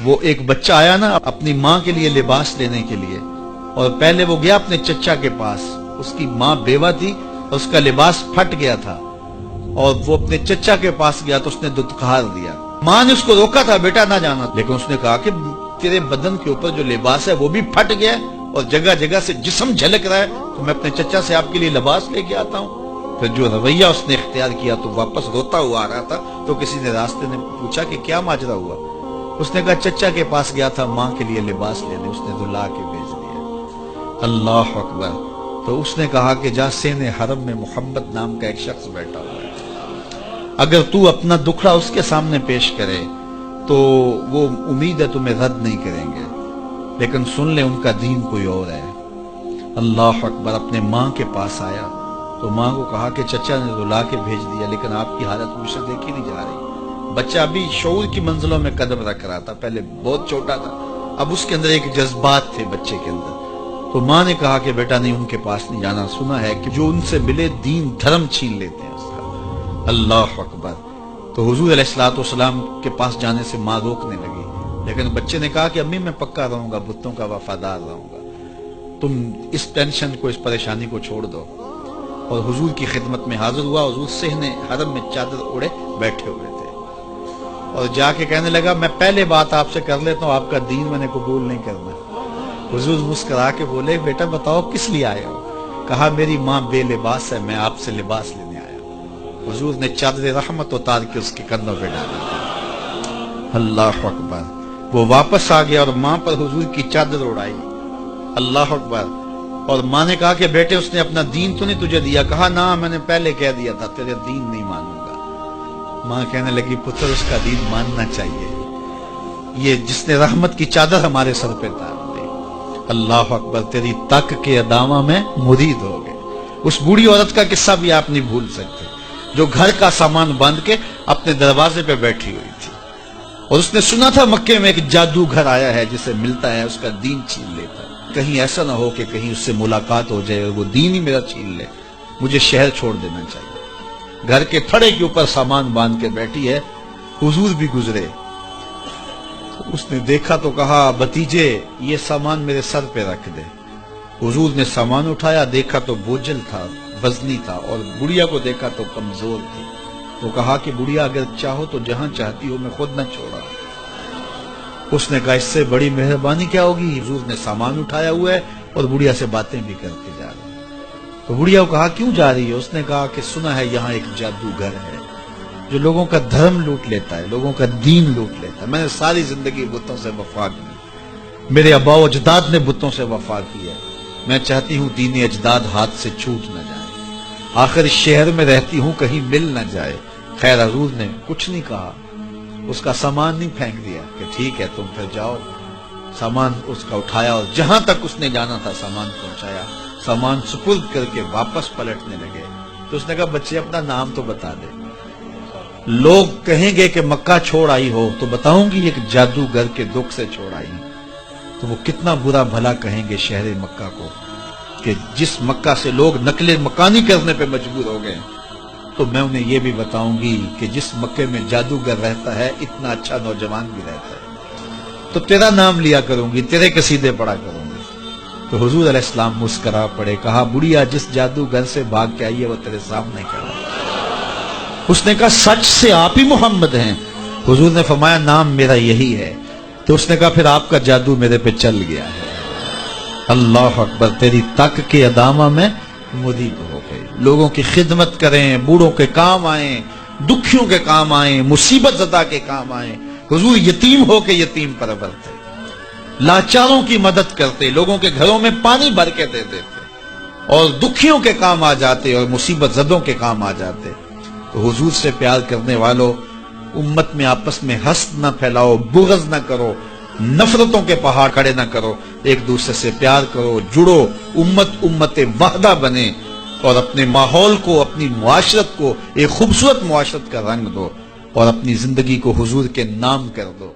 وہ ایک بچہ آیا نا اپنی ماں کے لیے لباس لینے کے لیے، اور پہلے وہ گیا اپنے چچا کے پاس، اس کی ماں بیوہ تھی اور اس کا لباس پھٹ گیا تھا، اور وہ اپنے چچا کے پاس گیا تو اس نے دتکار دیا۔ ماں نے اس کو روکا تھا بیٹا نہ جانا، لیکن اس نے کہا کہ تیرے بدن کے اوپر جو لباس ہے وہ بھی پھٹ گیا اور جگہ جگہ سے جسم جھلک رہا ہے، تو میں اپنے چچا سے آپ کے لیے لباس لے کے آتا ہوں۔ پھر جو رویہ اس نے اختیار کیا تو واپس روتا ہوا آ رہا تھا، تو کسی نے راستے نے پوچھا کہ کیا ماجرا ہوا؟ اس نے کہا چچا کے پاس گیا تھا ماں کے لیے لباس لینے، اس نے دلا کے بھیج دیا۔ اللہ اکبر۔ تو اس نے کہا کہ جا سینے حرم میں محمد نام کا ایک شخص بیٹھا ہوا ہے، اگر تو اپنا دکھڑا اس کے سامنے پیش کرے تو وہ امید ہے تمہیں رد نہیں کریں گے، لیکن سن لے ان کا دین کوئی اور ہے۔ اللہ اکبر۔ اپنے ماں کے پاس آیا تو ماں کو کہا کہ چچا نے رلا کے بھیج دیا، لیکن آپ کی حالت مجھ سے دیکھی نہیں جا رہی۔ بچہ ابھی شعور کی منزلوں میں قدم رکھ رہا تھا، پہلے بہت چھوٹا تھا، اب اس کے اندر ایک جذبات تھے بچے کے اندر۔ تو ماں نے کہا کہ بیٹا نہیں، ان کے پاس نہیں جانا، سنا ہے کہ جو ان سے ملے دین دھرم چھین لیتے ہیں اس کا۔ اللہ اکبر۔ تو حضور علیہ الصلوۃ والسلام کے پاس جانے سے ماں روکنے لگی، لیکن بچے نے کہا کہ امی میں پکا رہوں گا، بتوں کا وفادار رہوں گا، تم اس ٹینشن کو، اس پریشانی کو چھوڑ دو۔ اور حضور کی خدمت میں حاضر ہوا۔ حضور صحن حرم میں چادر اوڑے بیٹھے ہوئے تھے، اور جا کے کہنے لگا میں پہلے بات آپ سے کر لیتا ہوں، آپ کا دین میں نے قبول نہیں کرنا۔ حضور مسکرا کے بولے بیٹا بتاؤ کس لیے آئے ہو؟ کہا میری ماں بے لباس ہے، میں آپ سے لباس لینے آیا ہوں۔ حضور نے چادر رحمت اتار کے اس کے کندھوں پہ ڈالا۔ اللہ اکبر۔ وہ واپس آ گیا اور ماں پر حضور کی چادر اڑائی۔ اللہ اکبر۔ اور ماں نے کہا کہ بیٹے اس نے اپنا دین تو نہیں تجھے دیا؟ کہا نہ، میں نے پہلے کہہ دیا تھا تیرے دین نہیں مانوں گا۔ ماں کہنے لگی پتر اس کا دین ماننا چاہیے، یہ جس نے رحمت کی چادر ہمارے سر پہ ڈال دی۔ اللہ اکبر۔ تیری تک کے ادامہ میں مرید ہو گئے۔ اس بوڑھی عورت کا قصہ بھی آپ نہیں بھول سکتے، جو گھر کا سامان باندھ کے اپنے دروازے پہ بیٹھی ہوئی تھی، اور اس نے سنا تھا مکے میں ایک جادوگر آیا ہے جسے ملتا ہے اس کا دین چھین لیتا ہے، کہیں ایسا نہ ہو کہ کہیں اس سے ملاقات ہو جائے اور وہ دین ہی میرا چھین لے، مجھے شہر چھوڑ دینا چاہیے۔ گھر کے تھڑے کے اوپر سامان باندھ کے بیٹھی ہے۔ حضور بھی گزرے، اس نے دیکھا تو کہا بھتیجے یہ سامان میرے سر پہ رکھ دے۔ حضور نے سامان اٹھایا، دیکھا تو بوجھل تھا، وزنی تھا، اور بڑھیا کو دیکھا تو کمزور تھی۔ وہ کہا کہ بڑھیا اگر چاہو تو جہاں چاہتی ہو میں خود نہ چھوڑا۔ اس نے کہا اس سے بڑی مہربانی کیا ہوگی؟ حضور نے سامان اٹھایا ہوا ہے اور بڑھیا سے باتیں بھی کرتے جا رہے ہیں۔ تو بڑھیا کو کہا کیوں جا رہی ہے؟ اس نے کہا کہ سنا ہے یہاں ایک جادوگر ہے جو لوگوں کا دھرم لوٹ لیتا ہے، لوگوں کا دین لوٹ لیتا ہے۔ میں نے ساری زندگی بتوں سے وفا کی، میرے آباء و اجداد نے بتوں سے وفا کی ہے، میں چاہتی ہوں دین اجداد ہاتھ سے چھوٹ نہ جائے، آخر اس شہر میں رہتی ہوں کہیں مل نہ جائے۔ خیر حضور نے کچھ نہیں کہا، اس کا سامان نہیں پھینک دیا کہ ٹھیک ہے تم پھر جاؤ۔ سامان اس کا اٹھایا اور جہاں تک اس نے جانا تھا سامان پہنچایا، سامان سپرد کر کے واپس پلٹنے لگے۔ تو اس نے کہا بچے اپنا نام تو بتا دے، لوگ کہیں گے کہ مکہ چھوڑ آئی ہو تو بتاؤں گی ایک جادوگر کے دکھ سے چھوڑ آئی، تو وہ کتنا برا بھلا کہیں گے شہر مکہ کو کہ جس مکہ سے لوگ نقل مکانی کرنے پہ مجبور ہو گئے۔ تو میں انہیں یہ بھی بتاؤں گی کہ جس مکے میں جادوگر رہتا ہے اتنا اچھا نوجوان بھی رہتا ہے، تو تیرا نام لیا کروں گی، تیرے قصیدے پڑھا کروں گی۔ تو حضور علیہ السلام مسکرا پڑے، کہا بڑھیا جس جادوگر سے بھاگ کے آئی ہے وہ تیرے سامنے کھڑا ہے۔ اس نے کہا سچ سے آپ ہی محمد ہیں؟ حضور نے فرمایا نام میرا یہی ہے۔ تو اس نے کہا پھر آپ کا جادو میرے پہ چل گیا ہے۔ اللہ اکبر۔ تیری تک کے ادامہ میں مرید ہو گئے، لوگوں کی خدمت کریں، بوڑھوں کے کام آئیں، دکھیوں کے کام آئیں، مصیبت زدہ کے کام آئیں۔ حضور یتیم ہو کے یتیم پرور تھے، لاچاروں کی مدد کرتے، لوگوں کے گھروں میں پانی بھر کے دے دیتے، اور دکھیوں کے کام آ جاتے اور مصیبت زدوں کے کام آ جاتے۔ تو حضور سے پیار کرنے والوں، امت میں آپس میں حسد نہ پھیلاؤ، بغض نہ کرو، نفرتوں کے پہاڑ کھڑے نہ کرو، ایک دوسرے سے پیار کرو، جڑو، امت وحدہ بنے، اور اپنے ماحول کو، اپنی معاشرت کو ایک خوبصورت معاشرت کا رنگ دو، اور اپنی زندگی کو حضور کے نام کر دو۔